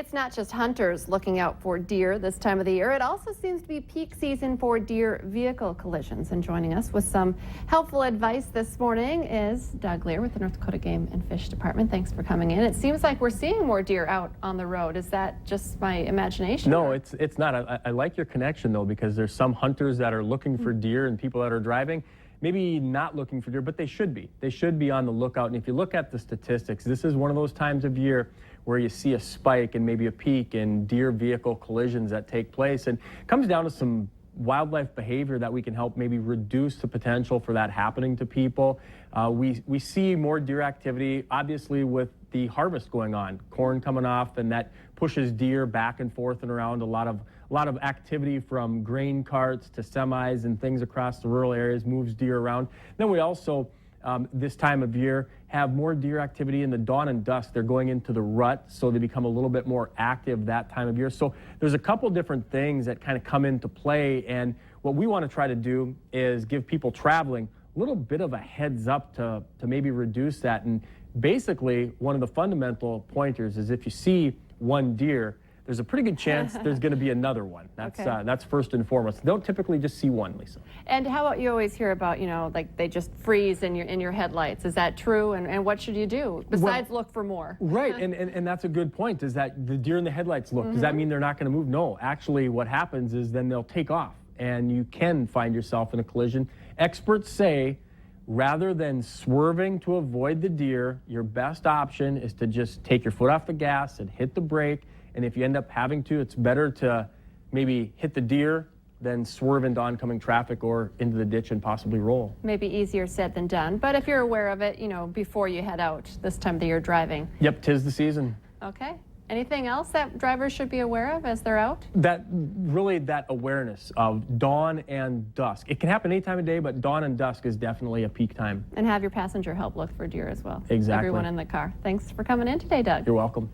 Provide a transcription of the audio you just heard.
It's not just hunters looking out for deer this time of the year. It also seems to be peak season for deer vehicle collisions. And joining us with some helpful advice this morning is Doug Lear with the North Dakota Game and Fish Department. Thanks for coming in. It seems like we're seeing more deer out on the road. Is that just my imagination? No, it's not. I like your connection, though, because there's some hunters that are looking for deer and people that are driving maybe not looking for deer, but they should be. They should be on the lookout. And if you look at the statistics, this is one of those times of year where you see a spike and maybe a peak in deer vehicle collisions that take place. And it comes down to some wildlife behavior that we can help maybe reduce the potential for that happening to people. We see more deer activity, obviously, with the harvest going on, corn coming off, and that pushes deer back and forth and around. A lot of activity from grain carts to semis and things across the rural areas moves deer around. Then we also, this time of year, have more deer activity in the dawn and dusk. They're going into the rut, so they become a little bit more active that time of year. So there's a couple different things that kind of come into play, and what we want to try to do is give people traveling a little bit of a heads up to maybe reduce that. And basically, one of the fundamental pointers is if you see one deer, there's a pretty good chance there's going to be another one. That's first and foremost. They don't typically just see one, Lisa. And how about, you always hear about, like they just freeze in your headlights. Is that true? And what should you do besides look for more? Right, and that's a good point, is that the deer in the headlights look. Does that mean they're not going to move? No, actually what happens is then they'll take off and you can find yourself in a collision. Experts say rather than swerving to avoid the deer, your best option is to just take your foot off the gas and hit the brake. And if you end up having to, it's better to maybe hit the deer than swerve into oncoming traffic or into the ditch and possibly roll. Maybe easier said than done. But if you're aware of it, before you head out this time of the year driving. Yep, 'tis the season. Okay. Anything else that drivers should be aware of as they're out? That awareness of dawn and dusk. It can happen any time of day, but dawn and dusk is definitely a peak time. And have your passenger help look for deer as well. Exactly. Everyone in the car. Thanks for coming in today, Doug. You're welcome.